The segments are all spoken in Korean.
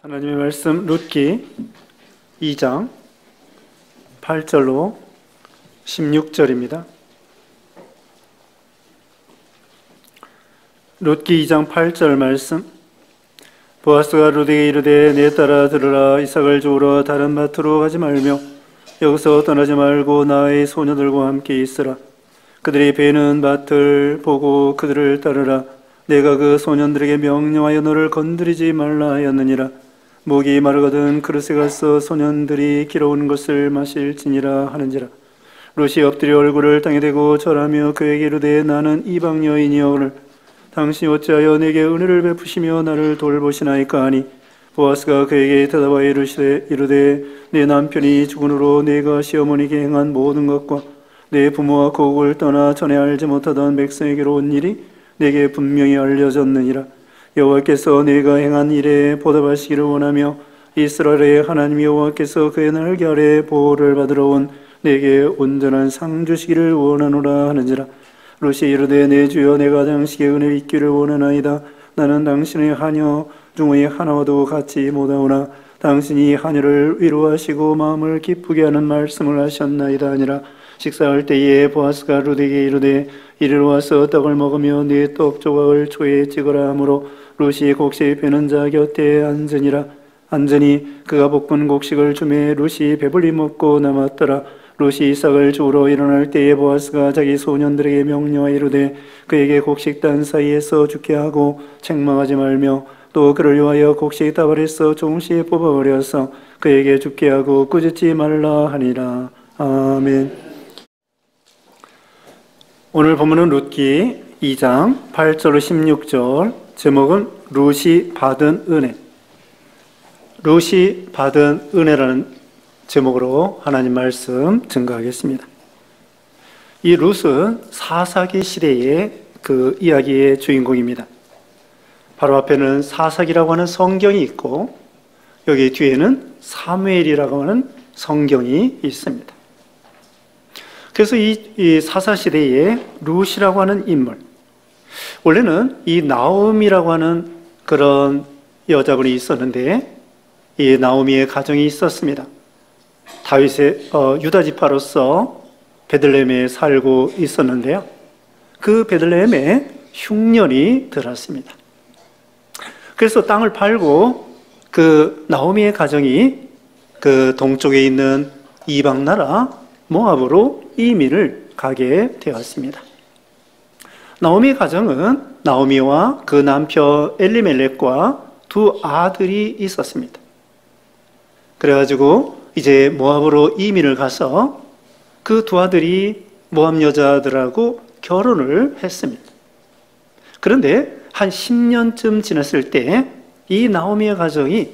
하나님의 말씀 룻기 2장 8절로 16절입니다. 룻기 2장 8절 말씀. 보아스가 룻에게 이르되 내 딸아 들으라. 이삭을 주우러 다른 밭으로 가지 말며 여기서 떠나지 말고 나의 소녀들과 함께 있으라. 그들이 베는 밭을 보고 그들을 따르라. 내가 그 소년들에게 명령하여 너를 건드리지 말라 하였느니라. 목이 마르거든 그릇에 가서 소년들이 길어오는 것을 마실지니라 하는지라. 룻이 엎드려 얼굴을 땅에 대고 절하며 그에게 이르되 나는 이방 여인이오늘 당신이 어찌하여 내게 은혜를 베푸시며 나를 돌보시나이까 하니 보아스가 그에게 대답하여 이르되 내 남편이 죽은 후로 내가 시어머니에게 행한 모든 것과 내 부모와 고국을 떠나 전에 알지 못하던 백성에게로 온 일이 내게 분명히 알려졌느니라. 여호와께서 내가 행한 일에 보답하시기를 원하며 이스라엘의 하나님 여호와께서 그의 날개 아래 보호를 받으러 온 내게 온전한 상 주시기를 원하노라 하는지라. 룻이 이르되 내 주여 내가 당신에게 은혜 있기를 원하나이다. 나는 당신의 하녀 중의 하나와도 같이 못하오나 당신이 하녀를 위로하시고 마음을 기쁘게 하는 말씀을 하셨나이다 하니라. 식사할 때에 보아스가 룻에게 이르되 이리로 와서 떡을 먹으며 네 떡 조각을 초에 찍으라 하므로 룻이 곡식 베는 자 곁에 앉으니라. 앉으니 그가 볶은 곡식을 주매 룻이 배불리 먹고 남았더라. 룻이 이삭을 주우러 일어날 때에 보아스가 자기 소년들에게 명령하여 이르되 그에게 곡식 단 사이에서 죽게 하고 책망하지 말며 또 그를 위하여 곡식 다발에서 조금씩 뽑아버려서 그에게 죽게 하고 꾸짖지 말라 하니라. 아멘. 오늘 본문은 룻기 2장 8절로 16절, 제목은 룻이 받은 은혜. 룻이 받은 은혜라는 제목으로 하나님 말씀 증거하겠습니다. 이 룻은 사사기 시대의 그 이야기의 주인공입니다. 바로 앞에는 사사기라고 하는 성경이 있고 여기 뒤에는 사무엘이라고 하는 성경이 있습니다. 그래서 이 사사시대에 룻이라고 하는 인물, 원래는 이 나오미라고 하는 그런 여자분이 있었는데 이 나오미의 가정이 있었습니다. 다윗의 유다 지파로서 베들레헴에 살고 있었는데요. 그 베들레헴에 흉년이 들었습니다. 그래서 땅을 팔고 그 나오미의 가정이 그 동쪽에 있는 이방 나라 모압으로 이민을 가게 되었습니다. 나오미의 가정은 나오미와 그 남편 엘리멜렉과 두 아들이 있었습니다. 그래가지고 이제 모압으로 이민을 가서 그 두 아들이 모압 여자들하고 결혼을 했습니다. 그런데 한 10년쯤 지났을 때 이 나오미의 가정이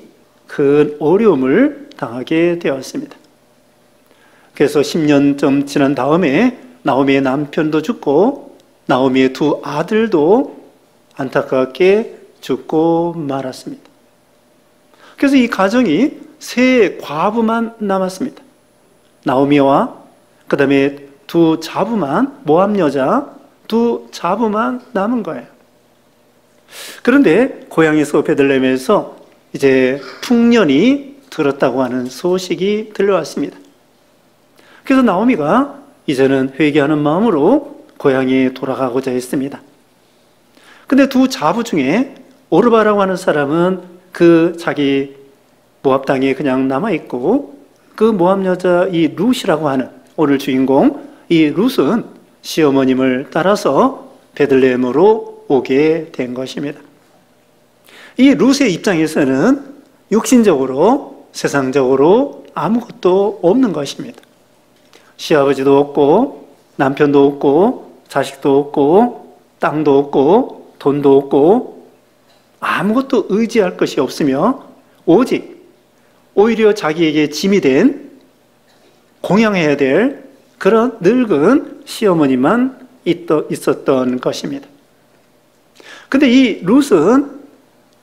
큰 어려움을 당하게 되었습니다. 그래서 10년쯤 지난 다음에 나오미의 남편도 죽고 나오미의 두 아들도 안타깝게 죽고 말았습니다. 그래서 이 가정이 세 과부만 남았습니다. 나오미와 그 다음에 두 자부만, 모압 여자 두 자부만 남은 거예요. 그런데 고향에서 베들레헴에서 이제 풍년이 들었다고 하는 소식이 들려왔습니다. 그래서 나오미가 이제는 회개하는 마음으로 고향에 돌아가고자 했습니다. 근데 두 자부 중에 오르바라고 하는 사람은 그 자기 모압 땅에 그냥 남아있고 그 모압 여자 이 룻이라고 하는 오늘 주인공 이 룻은 시어머님을 따라서 베들레헴으로 오게 된 것입니다. 이 룻의 입장에서는 육신적으로 세상적으로 아무것도 없는 것입니다. 시아버지도 없고 남편도 없고 자식도 없고 땅도 없고 돈도 없고 아무것도 의지할 것이 없으며 오직 오히려 자기에게 짐이 된 공양해야 될 그런 늙은 시어머니만 있었던 것입니다. 근데 이 룻은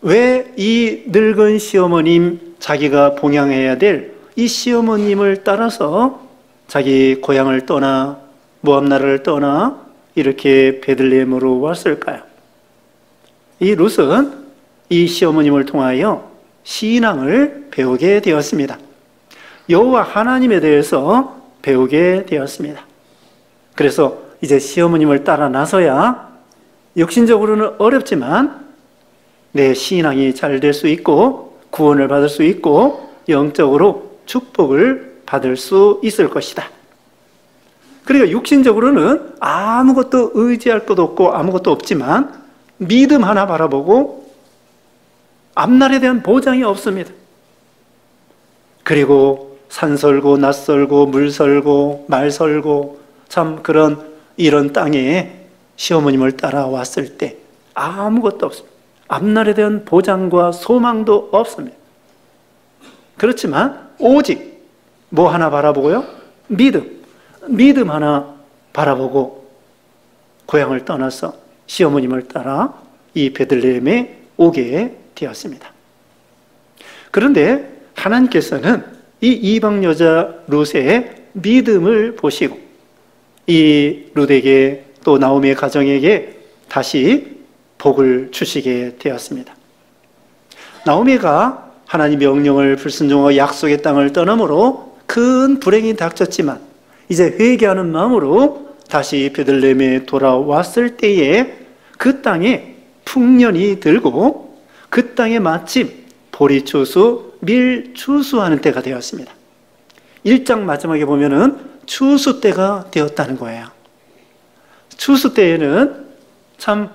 왜 이 늙은 시어머님, 자기가 봉양해야 될 이 시어머님을 따라서 자기 고향을 떠나 모압 나라를 떠나 이렇게 베들레헴으로 왔을까요? 이 룻은 이 시어머님을 통하여 신앙을 배우게 되었습니다. 여호와 하나님에 대해서 배우게 되었습니다. 그래서 이제 시어머님을 따라 나서야 육신적으로는 어렵지만 내 신앙이 잘 될 수 있고 구원을 받을 수 있고 영적으로 축복을 받을 수 있을 것이다. 그러니까 육신적으로는 아무것도 의지할 것도 없고 아무것도 없지만 믿음 하나 바라보고 앞날에 대한 보장이 없습니다. 그리고 산 설고 낫 설고 물 설고 말 설고 참 이런 땅에 시어머님을 따라왔을 때 아무것도 없습니다. 앞날에 대한 보장과 소망도 없습니다. 그렇지만 오직 뭐 하나 바라보고요? 믿음 하나 바라보고 고향을 떠나서 시어머님을 따라 이 베들레헴에 오게 되었습니다. 그런데 하나님께서는 이 이방 여자 룻의 믿음을 보시고 이 룻에게 또 나오미의 가정에게 다시 복을 주시게 되었습니다. 나오미가 하나님 명령을 불순종하고 약속의 땅을 떠나므로 큰 불행이 닥쳤지만 이제 회개하는 마음으로 다시 베들레헴에 돌아왔을 때에 그 땅에 풍년이 들고 그 땅에 마침 보리추수, 밀추수하는 때가 되었습니다. 1장 마지막에 보면은 추수 때가 되었다는 거예요. 추수 때에는 참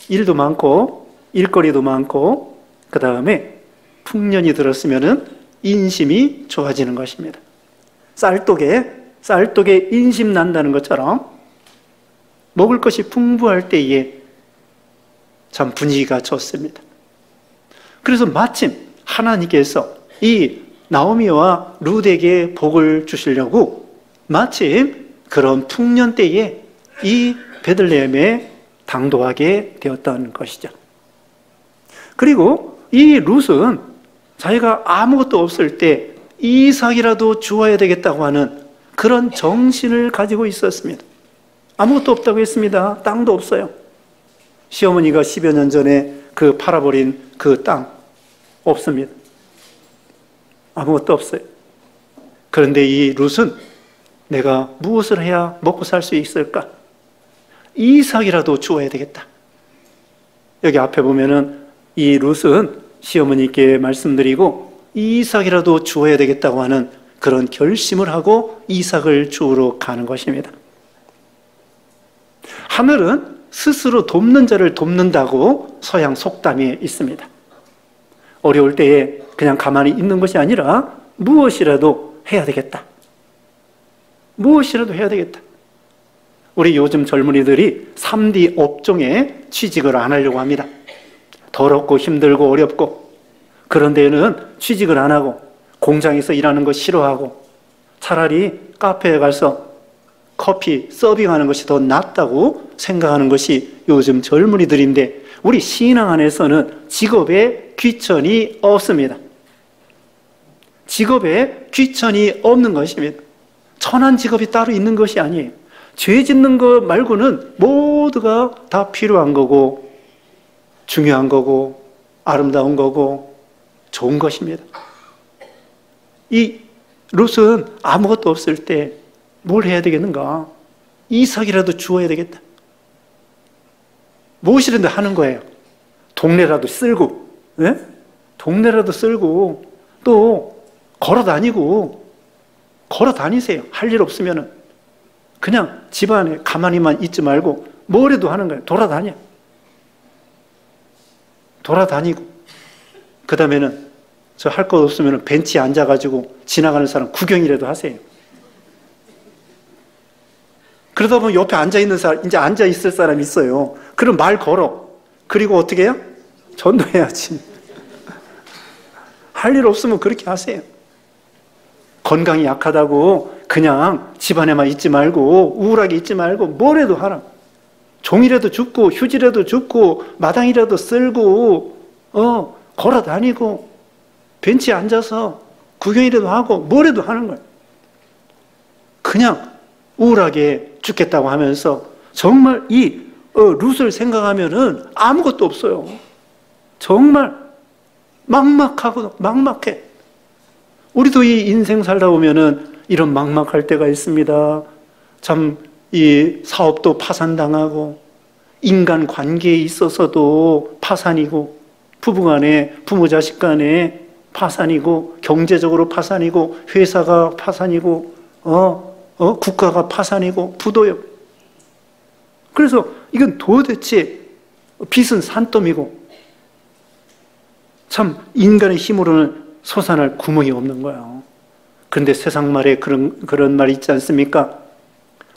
일도 많고 일거리도 많고 그 다음에 풍년이 들었으면은 인심이 좋아지는 것입니다. 쌀독에 인심 난다는 것처럼 먹을 것이 풍부할 때에 참 분위기가 좋습니다. 그래서 마침 하나님께서 이 나오미와 룻에게 복을 주시려고 마침 그런 풍년 때에 이 베들레헴에 당도하게 되었던 것이죠. 그리고 이 룻은 자기가 아무것도 없을 때 이삭이라도 주어야 되겠다고 하는 그런 정신을 가지고 있었습니다. 아무것도 없다고 했습니다. 땅도 없어요. 시어머니가 10여 년 전에 그 팔아버린 그 땅 없습니다. 아무것도 없어요. 그런데 이 룻은 내가 무엇을 해야 먹고 살 수 있을까? 이삭이라도 주어야 되겠다. 여기 앞에 보면은 이 룻은 시어머니께 말씀드리고 이삭이라도 주어야 되겠다고 하는 그런 결심을 하고 이삭을 주우러 가는 것입니다. 하늘은 스스로 돕는 자를 돕는다고 서양 속담에 있습니다. 어려울 때에 그냥 가만히 있는 것이 아니라 무엇이라도 해야 되겠다. 무엇이라도 해야 되겠다. 우리 요즘 젊은이들이 3D 업종에 취직을 안 하려고 합니다. 더럽고 힘들고 어렵고 그런 데는 취직을 안 하고 공장에서 일하는 거 싫어하고 차라리 카페에 가서 커피 서빙하는 것이 더 낫다고 생각하는 것이 요즘 젊은이들인데 우리 신앙 안에서는 직업에 귀천이 없습니다. 직업에 귀천이 없는 것입니다. 천한 직업이 따로 있는 것이 아니에요. 죄 짓는 것 말고는 모두가 다 필요한 거고 중요한 거고 아름다운 거고 좋은 것입니다. 이 룻은 아무것도 없을 때 뭘 해야 되겠는가? 이삭이라도 주어야 되겠다. 무엇이라도 하는 거예요. 동네라도 쓸고, 네? 동네라도 쓸고 또 걸어 다니세요. 할 일 없으면은 그냥 집안에 가만히만 있지 말고 뭐라도 하는 거예요. 돌아다니고 그 다음에는 저 할 것 없으면 벤치에 앉아가지고 지나가는 사람 구경이라도 하세요. 그러다 보면 옆에 앉아있는 사람, 이제 앉아있을 사람이 있어요. 그럼 말 걸어. 그리고 어떻게 해요? 전도해야지. 할 일 없으면 그렇게 하세요. 건강이 약하다고 그냥 집안에만 있지 말고 우울하게 있지 말고 뭐라도 하라. 종이라도 줍고 휴지라도 줍고 마당이라도 쓸고 걸어 다니고 벤치에 앉아서 구경이라도 하고 뭐라도 하는 거예요. 그냥 우울하게 죽겠다고 하면서 정말 이 룻을 생각하면은 아무것도 없어요. 정말 막막하고 막막해. 우리도 이 인생 살다 보면은 이런 막막할 때가 있습니다. 참 이 사업도 파산당하고 인간 관계에 있어서도 파산이고 부부간에 부모 자식 간에 파산이고 경제적으로 파산이고 회사가 파산이고 국가가 파산이고 부도요. 그래서 이건 도대체 빚은 산더미고 참 인간의 힘으로는 솟아날 구멍이 없는 거예요. 그런데 세상 말에 그런 말이 있지 않습니까?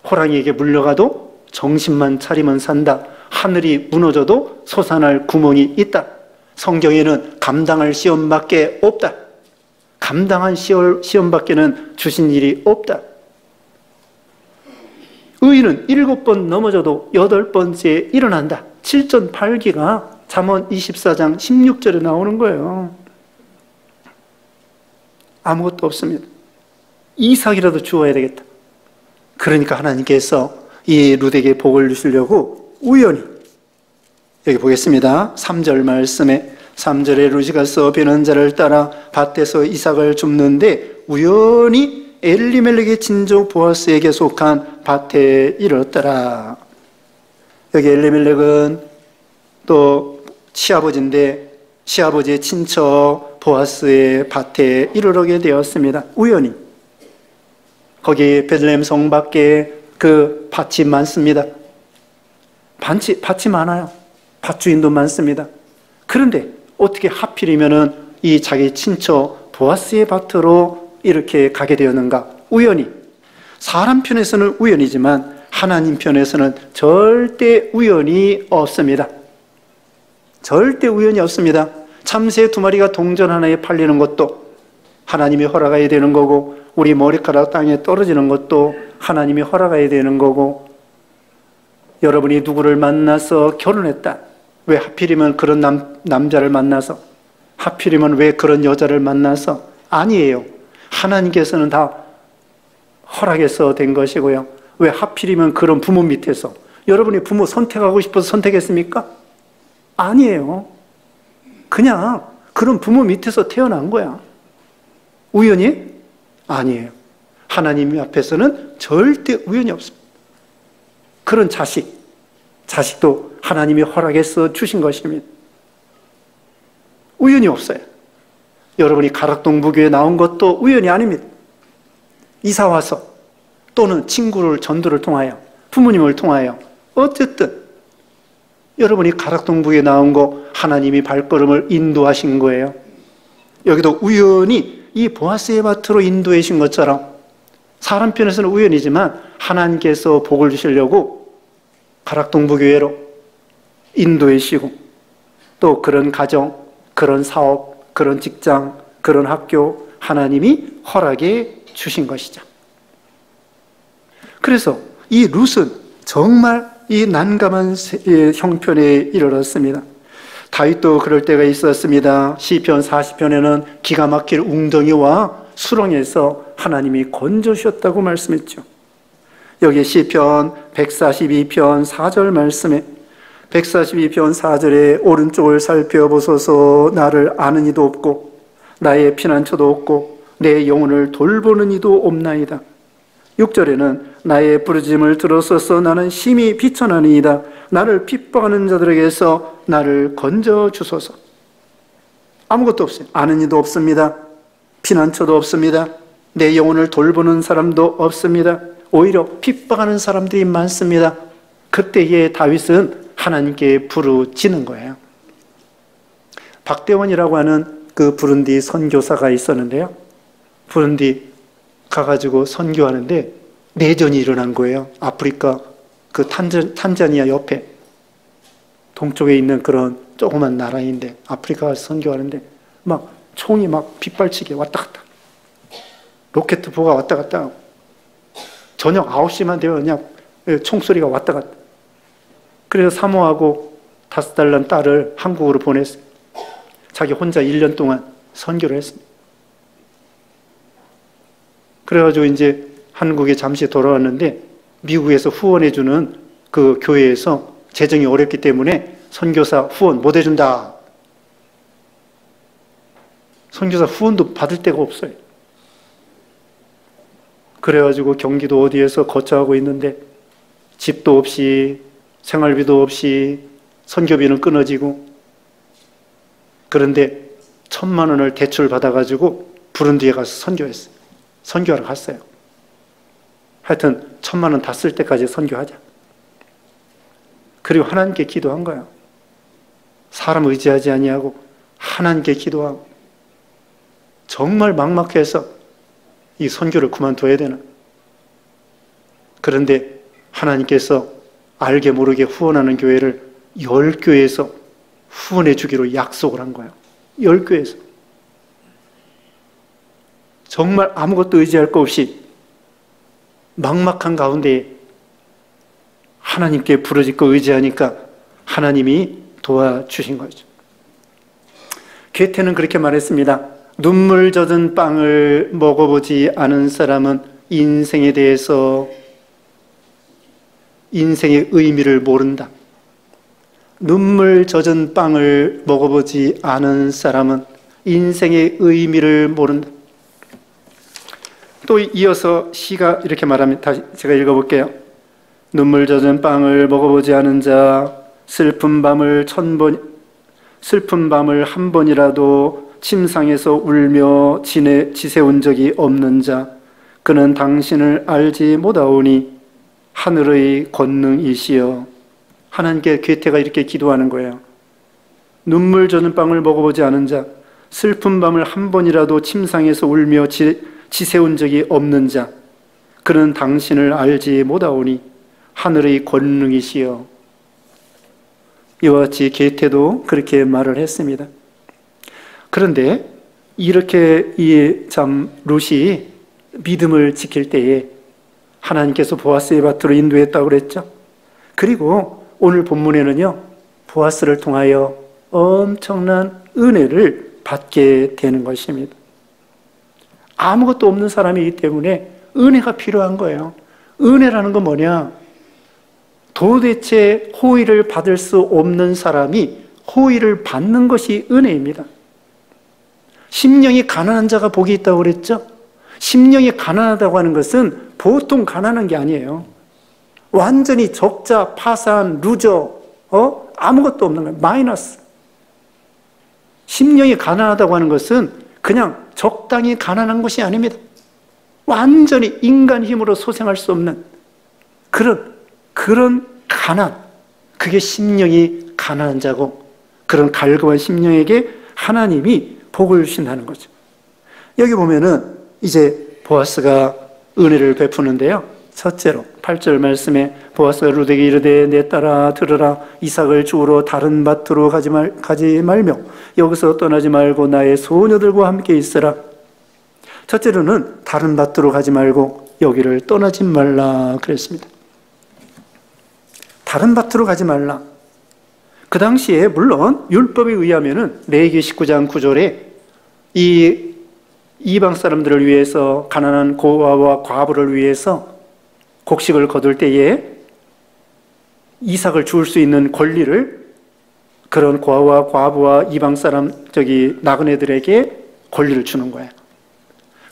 호랑이에게 물려가도 정신만 차리면 산다. 하늘이 무너져도 솟아날 구멍이 있다. 성경에는 감당할 시험밖에 없다. 감당한 시험밖에는 주신 일이 없다. 의인은 7번 넘어져도 8번째에 일어난다. 7전8기가 잠언 24장 16절에 나오는 거예요. 아무것도 없습니다. 이삭이라도 주어야 되겠다. 그러니까 하나님께서 이 룻에게 복을 주시려고 우연히, 여기 보겠습니다. 3절 말씀에 3절에 룻이 가서 배는자를 따라 밭에서 이삭을 줍는데 우연히 엘리멜렉의 친족 보아스에게 속한 밭에 이르렀더라. 여기 엘리멜렉은 또 시아버지인데 시아버지의 친척 보아스의 밭에 이르르게 되었습니다. 우연히. 거기 베들레헴 성 밖에 그 밭이 많습니다. 밭이 많아요. 밭주인도 많습니다. 그런데 어떻게 하필이면은 이 자기 친척 보아스의 밭으로 이렇게 가게 되었는가? 우연히. 사람 편에서는 우연이지만 하나님 편에서는 절대 우연이 없습니다. 절대 우연이 없습니다. 참새 2마리가 동전 하나에 팔리는 것도 하나님이 허락해야 되는 거고, 우리 머리카락 땅에 떨어지는 것도 하나님이 허락해야 되는 거고, 여러분이 누구를 만나서 결혼했다. 왜 하필이면 그런 남자를 만나서, 하필이면 왜 그런 여자를 만나서? 아니에요. 하나님께서는 다 허락해서 된 것이고요. 왜 하필이면 그런 부모 밑에서? 여러분이 부모 선택하고 싶어서 선택했습니까? 아니에요. 그냥 그런 부모 밑에서 태어난 거야. 우연히? 아니에요. 하나님 앞에서는 절대 우연이 없습니다. 그런 자식도 하나님이 허락해서 주신 것입니다. 우연이 없어요. 여러분이 가락동부교에 나온 것도 우연이 아닙니다. 이사 와서 또는 친구를 전도를 통하여 부모님을 통하여 어쨌든 여러분이 가락동부교에 나온 거 하나님이 발걸음을 인도하신 거예요. 여기도 우연히 이 보아스의 밭으로 인도해 주신 것처럼 사람 편에서는 우연이지만 하나님께서 복을 주시려고 가락동부교회로 인도해 주시고 또 그런 가정, 그런 사업, 그런 직장, 그런 학교 하나님이 허락해 주신 것이죠. 그래서 이 룻은 정말 이 난감한 형편에 이르렀습니다. 다윗도 그럴 때가 있었습니다. 시편 40편에는 기가 막힐 웅덩이와 수렁에서 하나님이 건져주셨다고 말씀했죠. 여기 시편 142편 4절 말씀에 142편 4절에 오른쪽을 살펴보소서. 나를 아는 이도 없고 나의 피난처도 없고 내 영혼을 돌보는 이도 없나이다. 6절에는 나의 부르짖음을 들었소서. 나는 심히 비천하니이다. 나를 핍박하는 자들에게서 나를 건져 주소서. 아무것도 없어요. 아는 이도 없습니다. 피난처도 없습니다. 내 영혼을 돌보는 사람도 없습니다. 오히려 핍박하는 사람들이 많습니다. 그때의 다윗은 하나님께 부르짖는 거예요. 박대원이라고 하는 그 부룬디 선교사가 있었는데요. 부룬디 가가지고 선교하는데 내전이 일어난 거예요. 아프리카 그 탄자니아 옆에 동쪽에 있는 그런 조그만 나라인데 아프리카 가서 선교하는데 막 총이 막 빗발치게 왔다 갔다, 로켓포가 왔다 갔다 하고 저녁 9시만 되면 그냥 총소리가 왔다 갔다. 그래서 사모하고 5달 난 딸을 한국으로 보냈어요. 자기 혼자 1년 동안 선교를 했습니다. 그래가지고 이제 한국에 잠시 돌아왔는데 미국에서 후원해주는 그 교회에서 재정이 어렵기 때문에 선교사 후원 못 해준다. 선교사 후원도 받을 데가 없어요. 그래가지고 경기도 어디에서 거처하고 있는데 집도 없이 생활비도 없이 선교비는 끊어지고, 그런데 1,000만 원을 대출 받아가지고 부룬디에 가서 선교했어요. 선교하러 갔어요. 하여튼 1,000만 원 다 쓸 때까지 선교하자. 그리고 하나님께 기도한 거야. 사람 의지하지 아니하고 하나님께 기도하고, 정말 막막해서 이 선교를 그만둬야 되나. 그런데 하나님께서 알게 모르게 후원하는 교회를 10교회에서 후원해 주기로 약속을 한 거예요. 10교회에서. 정말 아무것도 의지할 거 없이 막막한 가운데 하나님께 부르짖고 의지하니까 하나님이 도와주신 거죠. 괴테는 그렇게 말했습니다. 눈물 젖은 빵을 먹어보지 않은 사람은 인생에 대해서, 인생의 의미를 모른다. 눈물 젖은 빵을 먹어보지 않은 사람은 인생의 의미를 모른다. 또 이어서 시가 이렇게 말합니다. 다시 제가 읽어볼게요. 눈물 젖은 빵을 먹어보지 않은 자, 슬픈 밤을 한 번이라도 침상에서 울며 지새운 적이 없는 자, 그는 당신을 알지 못하오니 하늘의 권능이시여. 하나님께 괴테가 이렇게 기도하는 거예요. 눈물 젖은 빵을 먹어보지 않은 자, 슬픈 밤을 한 번이라도 침상에서 울며 지새운 적이 없는 자, 그는 당신을 알지 못하오니 하늘의 권능이시여. 이와 같이 괴테도 그렇게 말을 했습니다. 그런데 이렇게 이 참 룻이 믿음을 지킬 때에 하나님께서 보아스의 밭으로 인도했다고 그랬죠. 그리고 오늘 본문에는요, 보아스를 통하여 엄청난 은혜를 받게 되는 것입니다. 아무것도 없는 사람이기 때문에 은혜가 필요한 거예요. 은혜라는 건 뭐냐? 도대체 호의를 받을 수 없는 사람이 호의를 받는 것이 은혜입니다. 심령이 가난한 자가 복이 있다고 그랬죠? 심령이 가난하다고 하는 것은 보통 가난한 게 아니에요. 완전히 적자, 파산, 루저, 아무것도 없는 거예요. 마이너스. 심령이 가난하다고 하는 것은 그냥 적당히 가난한 것이 아닙니다. 완전히 인간 힘으로 소생할 수 없는 그런 가난, 그게 심령이 가난한 자고, 그런 갈급한 심령에게 하나님이 복을 주신다는 거죠. 여기 보면은 이제 보아스가 은혜를 베푸는데요, 첫째로 8절 말씀에 보아스가 룻에게 이르되 내 딸아 들으라, 이삭을 주우러 다른 밭으로 가지 말며 여기서 떠나지 말고 나의 소녀들과 함께 있으라. 첫째로는 다른 밭으로 가지 말고 여기를 떠나지 말라 그랬습니다. 다른 밭으로 가지 말라. 그 당시에 물론 율법에 의하면은 레위기 19장 9절에 이 이방 사람들을 위해서, 가난한 고아와 과부를 위해서 곡식을 거둘 때에 이삭을 주울 수 있는 권리를 그런 고아와 과부와 이방 사람, 나그네들에게 권리를 주는 거예요.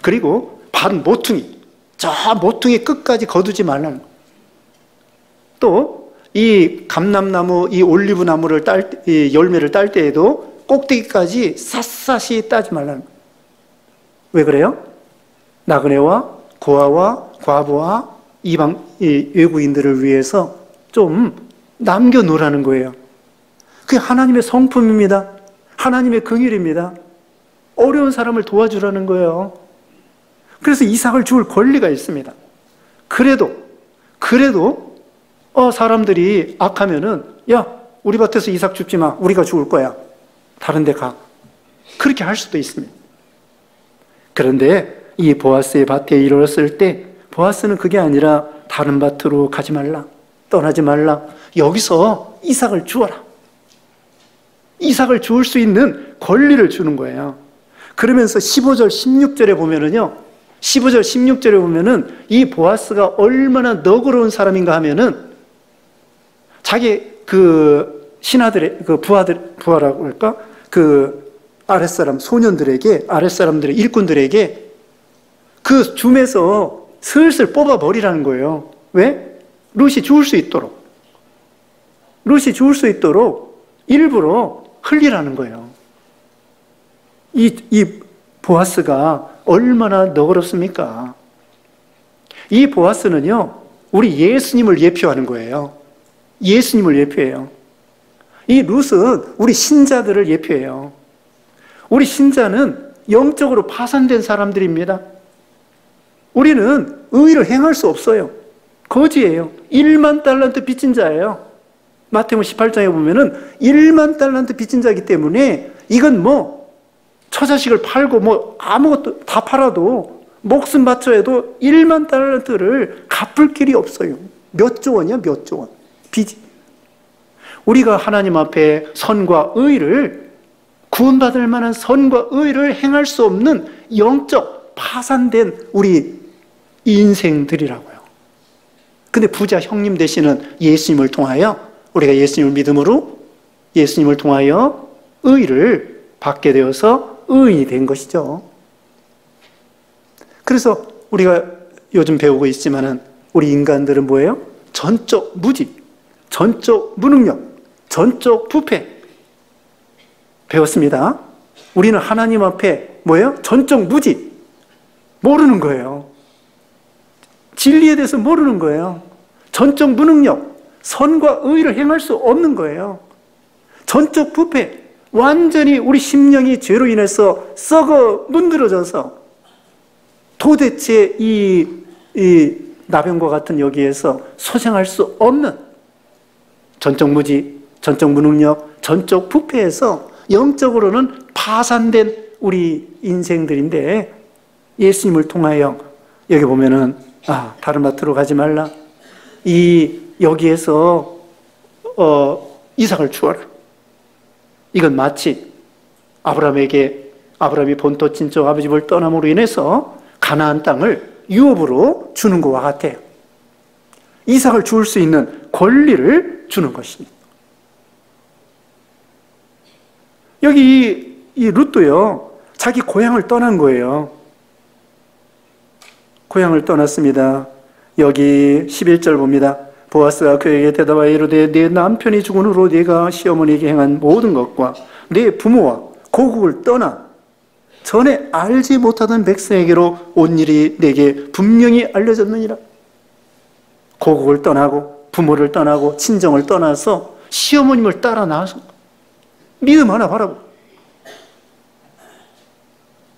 그리고 밭 모퉁이, 저 모퉁이 끝까지 거두지 말라는 거예요. 또 이 감람나무, 이 올리브 나무를 이 열매를 딸 때에도 꼭대기까지 샅샅이 따지 말라는 거예요. 왜 그래요? 나그네와 고아와 과부와 이방 외국인들을 위해서 좀 남겨놓으라는 거예요. 그게 하나님의 성품입니다. 하나님의 긍휼입니다. 어려운 사람을 도와주라는 거예요. 그래서 이삭을 주울 권리가 있습니다. 그래도 사람들이 악하면은, 야, 우리 밭에서 이삭 줍지 마, 우리가 주울 거야, 다른 데 가, 그렇게 할 수도 있습니다. 그런데 이 보아스의 밭에 이르렀을 때 보아스는 그게 아니라 다른 밭으로 가지 말라, 떠나지 말라, 여기서 이삭을 주어라. 이삭을 주울 수 있는 권리를 주는 거예요. 그러면서 15절 16절에 보면은요, 15절 16절에 보면은 이 보아스가 얼마나 너그러운 사람인가 하면은 자기 그 신하들의 그 부하라고 할까? 그 아랫사람, 소년들에게, 아랫사람들의 일꾼들에게 그 줌에서 슬슬 뽑아버리라는 거예요. 왜? 룻이 죽을 수 있도록. 룻이 죽을 수 있도록 일부러 흘리라는 거예요. 이 보아스가 얼마나 너그럽습니까? 이 보아스는요, 우리 예수님을 예표하는 거예요. 예수님을 예표해요. 이 룻은 우리 신자들을 예표해요. 우리 신자는 영적으로 파산된 사람들입니다. 우리는 의를 행할 수 없어요. 거지예요. 1만 달란트 빚진 자예요. 마태복음 18장에 보면은 1만 달란트 빚진 자이기 때문에 이건 뭐 처자식을 팔고 뭐 아무것도 다 팔아도 목숨 바쳐 해도 1만 달란트를 갚을 길이 없어요. 몇 조 원이야, 몇 조 원. 빚이. 우리가 하나님 앞에 선과 의를, 구원받을 만한 선과 의를 행할 수 없는 영적 파산된 우리 인생들이라고요. 근데 부자 형님 되시는 예수님을 통하여, 우리가 예수님을 믿음으로 예수님을 통하여 의를 받게 되어서 의인이 된 것이죠. 그래서 우리가 요즘 배우고 있지만은 우리 인간들은 뭐예요? 전적 무지, 전적 무능력, 전적 부패 배웠습니다. 우리는 하나님 앞에 뭐예요? 전적 무지, 모르는 거예요. 진리에 대해서 모르는 거예요. 전적 무능력, 선과 의를 행할 수 없는 거예요. 전적 부패, 완전히 우리 심령이 죄로 인해서 썩어 문드러져서 도대체 이 나병과 같은 여기에서 소생할 수 없는 전적 무지, 전적 무능력, 전적 부패에서 영적으로는 파산된 우리 인생들인데, 예수님을 통하여 여기 보면은 다른 밭으로 가지 말라. 여기에서 이삭을 주어라. 이건 마치 아브라함이 본토 친척 아버지 집을 떠남으로 인해서 가나안 땅을 유업으로 주는 것과 같아요. 이삭을 줄 수 있는 권리를 주는 것입니다. 여기 이 룻도요, 자기 고향을 떠난 거예요. 고향을 떠났습니다. 여기 11절 봅니다. 보아스가 그에게 대답하여 이르되 내 남편이 죽은 후로 네가 시어머니에게 행한 모든 것과 네 부모와 고국을 떠나 전에 알지 못하던 백성에게로 온 일이 내게 분명히 알려졌느니라. 고국을 떠나고 부모를 떠나고 친정을 떠나서 시어머님을 따라 나와서 믿음 하나 바라고,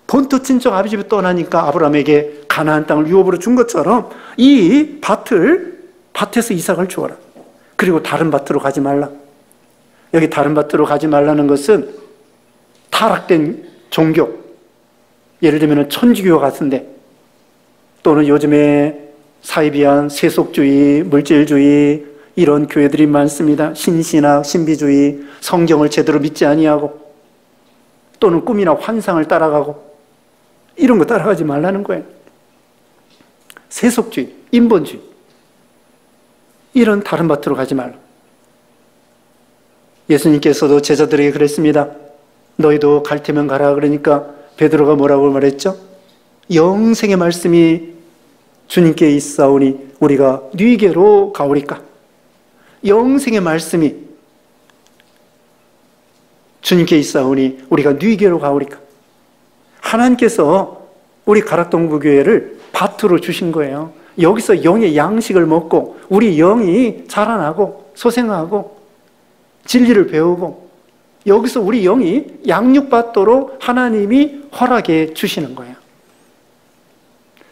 본토 친척 아버지 집에 떠나니까 아브라함에게 가나안 땅을 유업으로 준 것처럼 이 밭에서 이삭을 주어라. 그리고 다른 밭으로 가지 말라. 여기 다른 밭으로 가지 말라는 것은 타락된 종교, 예를 들면 천주교 같은데, 또는 요즘에 사이비한 세속주의, 물질주의 이런 교회들이 많습니다. 신신학, 신비주의, 성경을 제대로 믿지 아니하고, 또는 꿈이나 환상을 따라가고, 이런 거 따라가지 말라는 거예요. 세속주의, 인본주의, 이런 다른 밭으로 가지 말라. 예수님께서도 제자들에게 그랬습니다. 너희도 갈 테면 가라. 그러니까 베드로가 뭐라고 말했죠? 영생의 말씀이 주님께 있사오니 우리가 네게로 가오리까. 영생의 말씀이 주님께 있사오니 우리가 네게로 가오리까. 하나님께서 우리 가락동부교회를 밭으로 주신 거예요. 여기서 영의 양식을 먹고 우리 영이 자라나고 소생하고 진리를 배우고, 여기서 우리 영이 양육받도록 하나님이 허락해 주시는 거예요.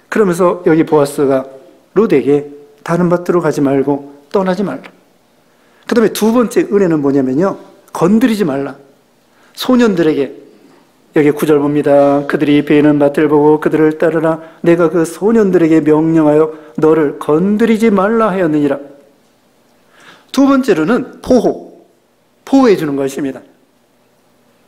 그러면서 여기 보아스가 룻에게 다른 밭으로 가지 말고 떠나지 말라. 그 다음에 두 번째 은혜는 뭐냐면요, 건드리지 말라. 소년들에게, 여기 9절 봅니다. 그들이 베는 밭을 보고 그들을 따르라. 내가 그 소년들에게 명령하여 너를 건드리지 말라 하였느니라. 두 번째로는 보호해 주는 것입니다.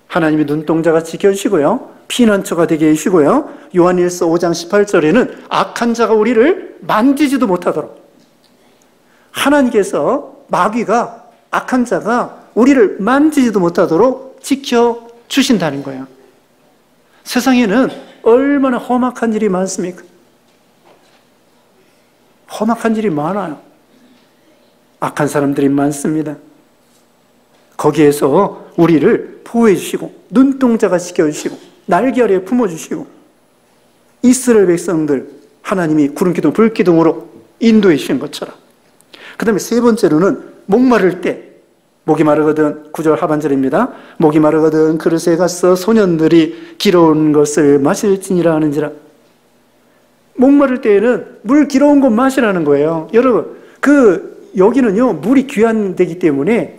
하나님이 눈동자가 지켜주시고요, 피난처가 되게 해주시고요, 요한일서 5장 18절에는 악한 자가 우리를 만지지도 못하도록, 하나님께서 마귀가, 악한 자가 우리를 만지지도 못하도록 지켜주신다는 거예요. 세상에는 얼마나 험악한 일이 많습니까? 험악한 일이 많아요. 악한 사람들이 많습니다. 거기에서 우리를 보호해 주시고 눈동자가 지켜주시고 날개 아래 품어주시고 이스라엘 백성들 하나님이 구름기둥 불기둥으로 인도해 주신 것처럼, 그 다음에 세 번째로는 목마를 때, 목이 마르거든, 9절 하반절입니다. 목이 마르거든 그릇에 가서 소년들이 길어온 것을 마실지니라 하는지라. 목마를 때에는 물 길어온 것 마시라는 거예요. 여러분, 여기는요 물이 귀한 데기 때문에,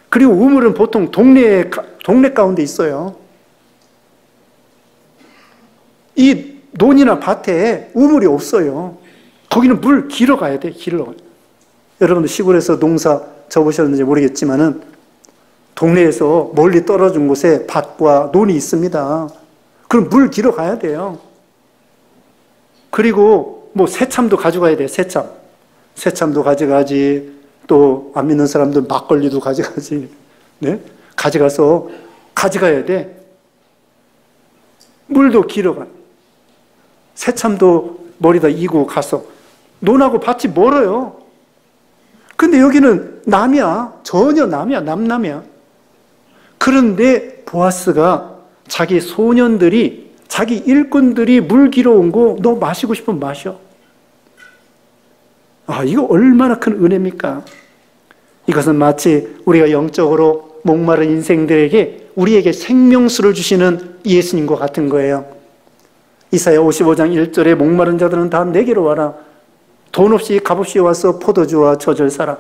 그리고 우물은 보통 동네 가운데 있어요. 이 논이나 밭에 우물이 없어요. 거기는 물 길어 가야 돼, 길러. 여러분들 시골에서 농사 접으셨는지 모르겠지만은 동네에서 멀리 떨어진 곳에 밭과 논이 있습니다. 그럼 물 길어 가야 돼요. 그리고 뭐 새참도 가져가야 돼, 새참도 가져가지. 또 안 믿는 사람들 막걸리도 가져가지. 네? 가져가야 돼. 물도 길어가. 새참도 머리다 이고 가서. 논하고 밭이 멀어요. 근데 여기는 남이야. 전혀 남남이야. 그런데 보아스가 자기 소년들이, 자기 일꾼들이 물 길어온 거 너 마시고 싶으면 마셔. 이거 얼마나 큰 은혜입니까? 이것은 마치 우리가 영적으로 목마른 인생들에게 우리에게 생명수를 주시는 예수님과 같은 거예요. 이사야 55장 1절에 목마른 자들은 다 내게로 와라. 돈 없이 값없이 와서 포도주와 젖을 사라.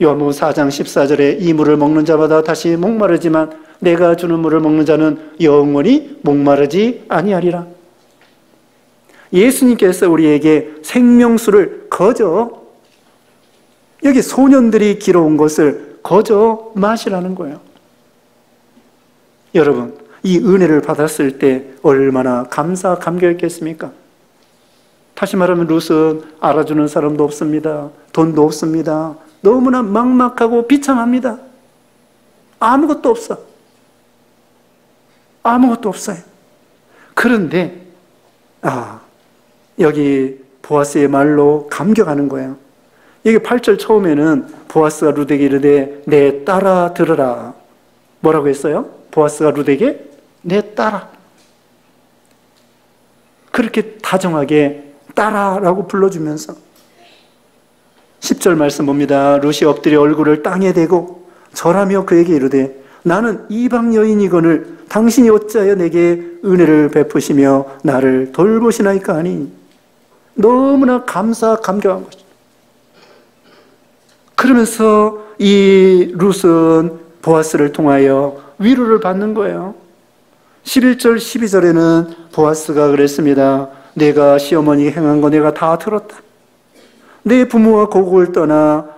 요한복음 4장 14절에 이 물을 먹는 자마다 다시 목마르지만 내가 주는 물을 먹는 자는 영원히 목마르지 아니하리라. 예수님께서 우리에게 생명수를 여기 소년들이 길어온 것을 거저 마시라는 거예요. 여러분, 이 은혜를 받았을 때 얼마나 감격했겠습니까? 다시 말하면 룻은 알아주는 사람도 없습니다. 돈도 없습니다. 너무나 막막하고 비참합니다. 아무것도 없어요. 그런데 여기 보아스의 말로 감격하는 거예요. 여기 8절 처음에는 보아스가 룻에게 이르되 내 딸아 들으라. 뭐라고 했어요? 보아스가 룻에게 내 딸아. 그렇게 다정하게 딸아라고 불러주면서 10절 말씀 봅니다. 룻이 엎드려 얼굴을 땅에 대고 절하며 그에게 이르되 나는 이방 여인이거늘 당신이 어찌하여 내게 은혜를 베푸시며 나를 돌보시나이까 하니. 너무나 감격한 거죠. 그러면서 이 룻은 보아스를 통하여 위로를 받는 거예요. 11절 12절에는 보아스가 그랬습니다. 내가 시어머니 행한 거 내가 다 들었다. 내 부모와 고국을 떠나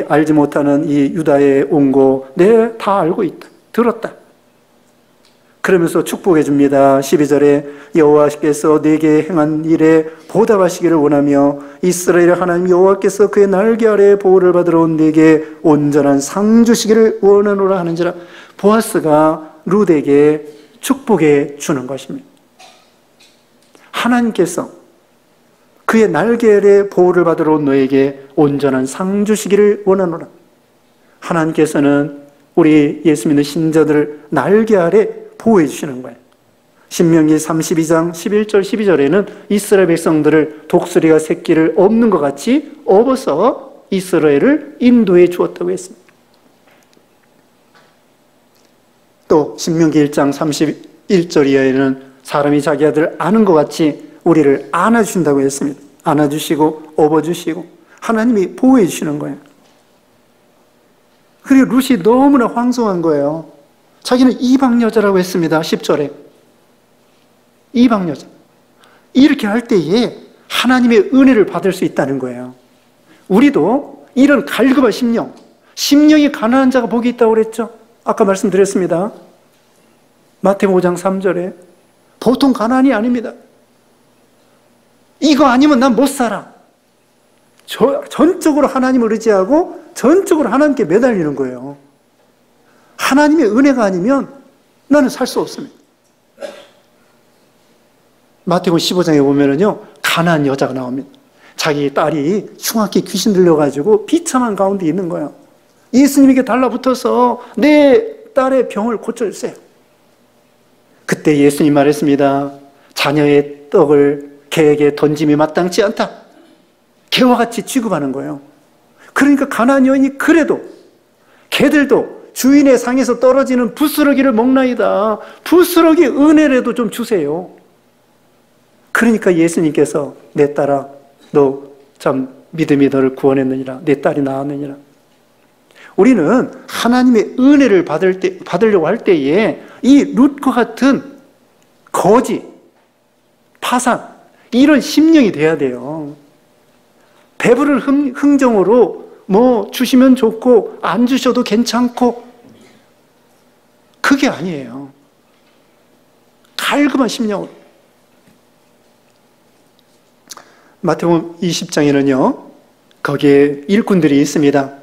알지 못하는 이 유다에 온 거 내 다 알고 있다. 들었다. 그러면서 축복해 줍니다. 12절에 여호와께서 내게 행한 일에 보답하시기를 원하며 이스라엘 하나님 여호와께서 그의 날개 아래 보호를 받으러 온 내게 온전한 상 주시기를 원하노라 하는지라. 보아스가 룻에게 축복해 주는 것입니다. 하나님께서 그의 날개 아래 보호를 받으러 온 너에게 온전한 상 주시기를 원하노라. 하나님께서는 우리 예수 믿는 신자들을 날개 아래 보호해 주시는 거예요. 신명기 32장 11절 12절에는 이스라엘 백성들을 독수리가 새끼를 업는 것 같이 업어서 이스라엘을 인도해 주었다고 했습니다. 또 신명기 1장 31절 이하에는 사람이 자기 아들 아는 것 같이 우리를 안아주신다고 했습니다. 안아주시고 업어주시고 하나님이 보호해 주시는 거예요. 그리고 룻이 너무나 황송한 거예요. 자기는 이방 여자라고 했습니다. 10절에 이방 여자. 이렇게 할 때에 하나님의 은혜를 받을 수 있다는 거예요. 우리도 이런 갈급한 심령이 가난한 자가 복이 있다고 그랬죠. 아까 말씀드렸습니다. 마태복음 5장 3절에 보통 가난이 아닙니다. 이거 아니면 난 못 살아. 전적으로 하나님을 의지하고 전적으로 하나님께 매달리는 거예요. 하나님의 은혜가 아니면 나는 살 수 없습니다. 마태복음 15장에 보면은요, 가난한 여자가 나옵니다. 자기 딸이 흉악히 귀신 들려가지고 비참한 가운데 있는 거예요. 예수님에게 달라붙어서 내 딸의 병을 고쳐주세요. 그때 예수님 말했습니다. 자녀의 떡을 개에게 던짐이 마땅치 않다. 개와 같이 취급하는 거예요. 그러니까 가난한 여인이 그래도 개들도 주인의 상에서 떨어지는 부스러기를 먹나이다. 부스러기 은혜라도 좀 주세요. 그러니까 예수님께서 내 딸아, 너 참 믿음이 너를 구원했느니라. 내 딸이 나았느니라. 우리는 하나님의 은혜를 받으려고 할 때에 이 룻과 같은 거짓, 파산, 이런 심령이 돼야 돼요. 배부를 흥정으로 뭐 주시면 좋고 안 주셔도 괜찮고, 그게 아니에요. 갈급한 심령으로. 마태복음 20장에는요, 거기에 일꾼들이 있습니다.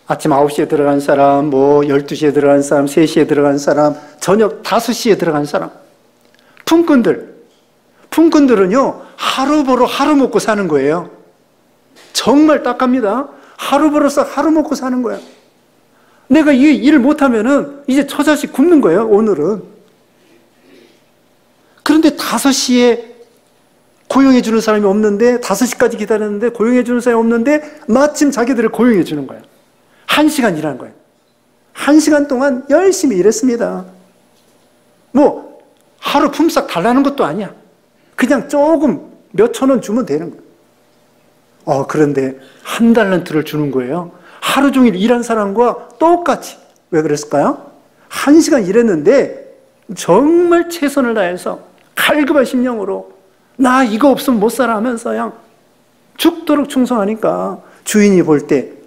아침 9시에 들어간 사람, 12시에 들어간 사람, 3시에 들어간 사람, 저녁 5시에 들어간 사람. 품꾼들은요, 하루 벌어 하루 먹고 사는 거예요. 정말 딱합니다. 하루 벌어서 하루 먹고 사는 거야. 내가 이 일을 못하면은 이제 처자식 굶는 거예요, 오늘은. 그런데 5시에 고용해 주는 사람이 없는데, 5시까지 기다렸는데 고용해 주는 사람이 없는데 마침 자기들을 고용해 주는 거예요. 1시간 일한 거예요. 1시간 동안 열심히 일했습니다. 뭐 하루 품삯 달라는 것도 아니야. 그냥 조금 몇천 원 주면 되는 거예요. 그런데 1달란트를 주는 거예요. 하루 종일 일한 사람과 똑같이. 왜 그랬을까요? 1시간 일했는데 정말 최선을 다해서 갈급한 심령으로 나 이거 없으면 못 살아 하면서 그냥 죽도록 충성하니까 주인이 볼 때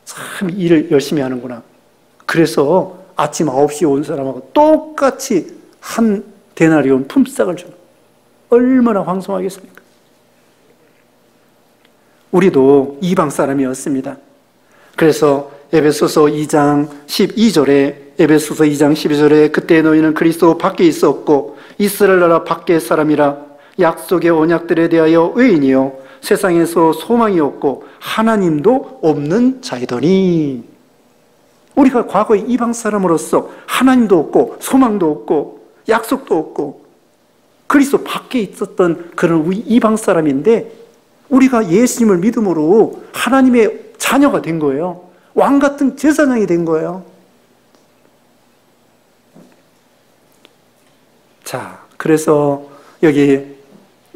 참 일을 열심히 하는구나. 그래서 아침 9시에 온 사람하고 똑같이 한 데나리온 품삯을 주는. 얼마나 황송하겠습니까? 우리도 이방 사람이었습니다. 그래서 에베소서 2장 12절에 에베소서 2장 12절에 그때 너희는 그리스도 밖에 있었고 이스라엘 나라 밖의 사람이라 약속의 언약들에 대하여 외인이요 세상에서 소망이 없고 하나님도 없는 자이더니. 우리가 과거에 이방 사람으로서 하나님도 없고 소망도 없고 약속도 없고 그리스도 밖에 있었던 그런 이방 사람인데, 우리가 예수님을 믿음으로 하나님의 자녀가 된 거예요. 왕 같은 제사장이 된 거예요. 자, 그래서 여기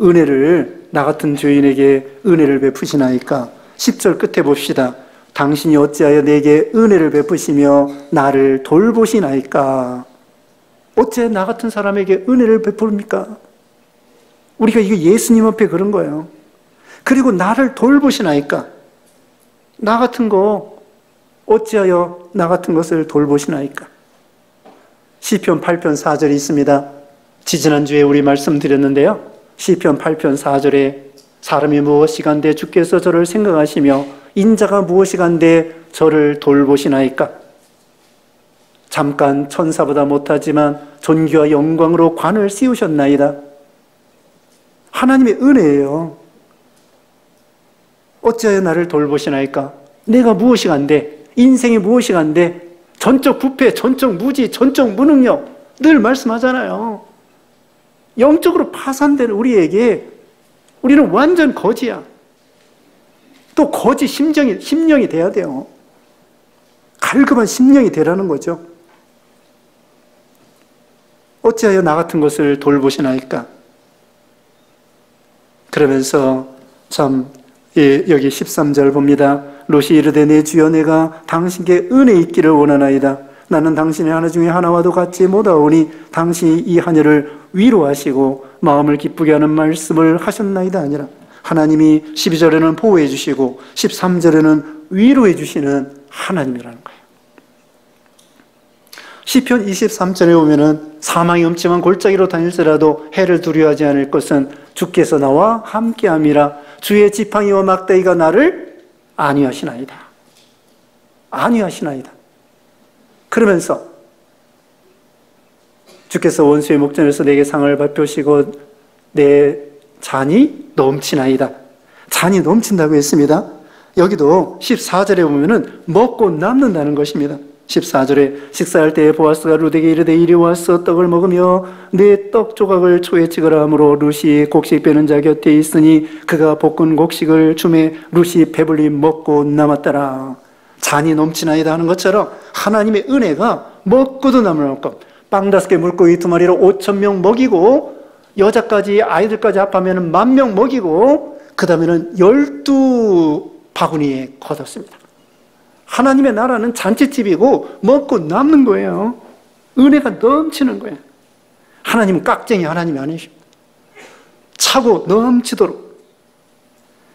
은혜를, 나 같은 죄인에게 은혜를 베푸시나이까. 10절 끝에 봅시다. 당신이 어찌하여 내게 은혜를 베푸시며 나를 돌보시나이까. 어째 나 같은 사람에게 은혜를 베풉니까? 우리가 이거 예수님 앞에 그런 거예요. 그리고 나를 돌보시나이까. 나 같은 거 어찌하여 나 같은 것을 돌보시나이까. 시편 8편 4절이 있습니다. 지지난주에 우리 말씀드렸는데요. 시편 8편 4절에 사람이 무엇이간데 주께서 저를 생각하시며 인자가 무엇이간데 저를 돌보시나이까. 잠깐 천사보다 못하지만 존귀와 영광으로 관을 씌우셨나이다. 하나님의 은혜예요. 어찌하여 나를 돌보시나이까. 내가 무엇이간데, 인생이 무엇이간데, 전적 부패, 전적 무지, 전적 무능력 늘 말씀하잖아요. 영적으로 파산된 우리에게 우리는 완전 거지야. 또 거지 심령이 돼야 돼요. 갈급한 심령이 되라는 거죠. 어찌하여 나 같은 것을 돌보시나이까. 그러면서 참 여기 13절 봅니다. 롯이 이르되 내 주여 내가 당신께 은혜 있기를 원하나이다. 나는 당신의 하나 중에 하나와도 같지 못하오니 당신이 이 하늘을 위로하시고 마음을 기쁘게 하는 말씀을 하셨나이다 아니라. 하나님이 12절에는 보호해 주시고 13절에는 위로해 주시는 하나님이라는 거예요. 시편 23절에 보면은 사망이 음침한 골짜기로 다닐지라도 해를 두려워하지 않을 것은 주께서 나와 함께함이라. 주의 지팡이와 막대기가 나를 안위하시나이다. 안위하시나이다. 그러면서 주께서 원수의 목전에서 내게 상을 베푸시고 내 잔이 넘치나이다. 잔이 넘친다고 했습니다. 여기도 14절에 보면은 먹고 남는다는 것입니다. 14절에 식사할 때에 보아스가 룻에게 이르되 이리 와서 떡을 먹으며 내 떡 조각을 초에 찍으라 하므로 룻이 곡식 빼는 자 곁에 있으니 그가 볶은 곡식을 주매 룻이 배불리 먹고 남았더라. 잔이 넘치나이다 하는 것처럼 하나님의 은혜가 먹고도 남을 만큼 빵 5개 물고기 2마리로 5,000명 먹이고 여자까지 아이들까지 합하면 10,000명 먹이고 그 다음에는 12바구니에 거뒀습니다. 하나님의 나라는 잔치집이고 먹고 남는 거예요. 은혜가 넘치는 거예요. 하나님은 깍쟁이 하나님이 아니십니다. 차고 넘치도록.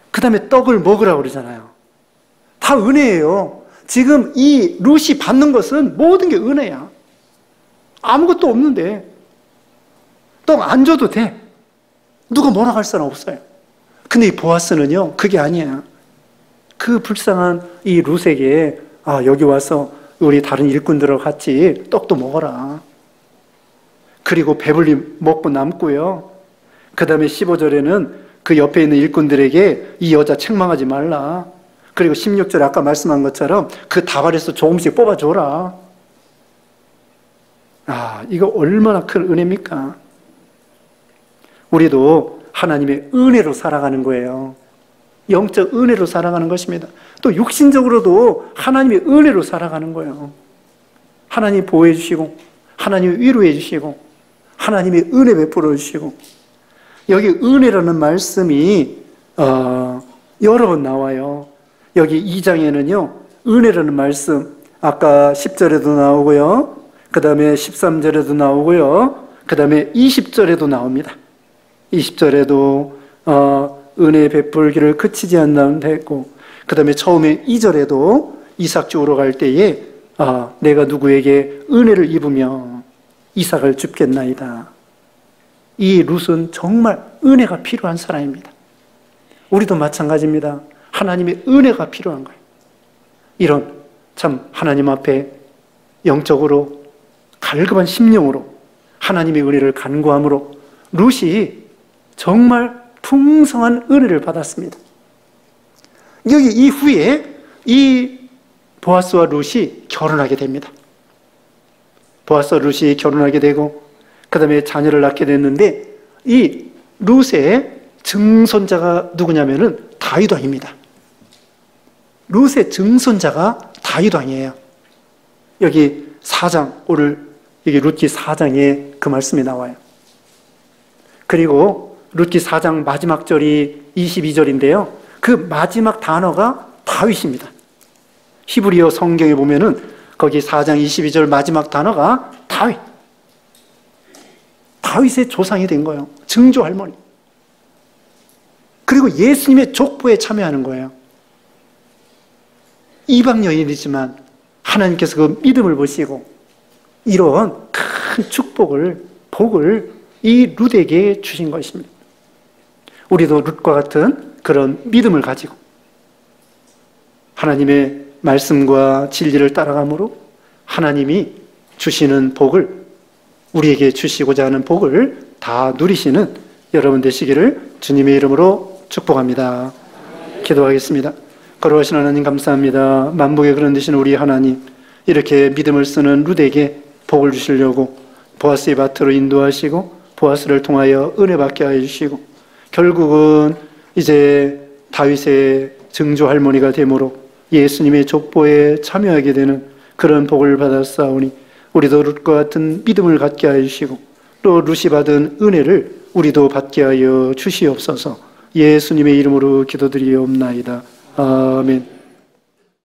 그 다음에 떡을 먹으라고 그러잖아요. 다 은혜예요. 지금 이 룻이 받는 것은 모든 게 은혜야. 아무것도 없는데 떡 안 줘도 돼. 누가 뭐라고 할 사람 없어요. 근데 이 보아스는요, 그게 아니에요. 그 불쌍한 이 룻에게 여기 와서 우리 다른 일꾼들하고 같이 떡도 먹어라. 그리고 배불리 먹고 남고요. 그 다음에 15절에는 그 옆에 있는 일꾼들에게 이 여자 책망하지 말라. 그리고 16절에 아까 말씀한 것처럼 그 다발에서 조금씩 뽑아줘라. 이거 얼마나 큰 은혜입니까? 우리도 하나님의 은혜로 살아가는 거예요. 영적 은혜로 살아가는 것입니다. 또 육신적으로도 하나님의 은혜로 살아가는 거예요. 하나님 보호해 주시고 하나님 위로해 주시고 하나님의 은혜 베풀어 주시고 여기 은혜라는 말씀이 여러 번 나와요. 여기 2장에는요 은혜라는 말씀 아까 10절에도 나오고요 그 다음에 13절에도 나오고요 그 다음에 20절에도 나옵니다. 20절에도 은혜 베풀기를 그치지 않는다 했고 그 다음에 처음에 2절에도 이삭 주우러 갈 때에 내가 누구에게 은혜를 입으며 이삭을 줍겠나이다. 이 룻은 정말 은혜가 필요한 사람입니다. 우리도 마찬가지입니다. 하나님의 은혜가 필요한 거예요. 이런 참 하나님 앞에 영적으로 갈급한 심령으로 하나님의 은혜를 간구함으로 룻이 정말 풍성한 은혜를 받았습니다. 여기 이후에 이 보아스와 룻이 결혼하게 됩니다. 보아스와 룻이 결혼하게 되고 그 다음에 자녀를 낳게 됐는데 이 룻의 증손자가 누구냐면은 다윗 왕입니다. 룻의 증손자가 다윗 왕이에요. 여기 4장 오늘 여기 룻기 4장에 그 말씀이 나와요. 그리고 룻기 4장 마지막 절이 22절인데요. 그 마지막 단어가 다윗입니다. 히브리어 성경에 보면은 거기 4장 22절 마지막 단어가 다윗. 다윗의 조상이 된 거예요. 증조 할머니. 그리고 예수님의 족보에 참여하는 거예요. 이방 여인이지만 하나님께서 그 믿음을 보시고 이런 큰 축복을 복을 이 룻에게 주신 것입니다. 우리도 룻과 같은 그런 믿음을 가지고 하나님의 말씀과 진리를 따라감으로 하나님이 주시는 복을 우리에게 주시고자 하는 복을 다 누리시는 여러분 되시기를 주님의 이름으로 축복합니다. 기도하겠습니다. 거룩하신 하나님 감사합니다. 만복의 그런 되신 우리 하나님 이렇게 믿음을 쓰는 룻에게 복을 주시려고 보아스의 밭으로 인도하시고 보아스를 통하여 은혜 받게 하여 주시고 결국은 이제 다윗의 증조 할머니가 되므로 예수님의 족보에 참여하게 되는 그런 복을 받았사오니 우리도 룻과 같은 믿음을 갖게 하여 주시고 또 룻이 받은 은혜를 우리도 받게 하여 주시옵소서. 예수님의 이름으로 기도드리옵나이다. 아멘.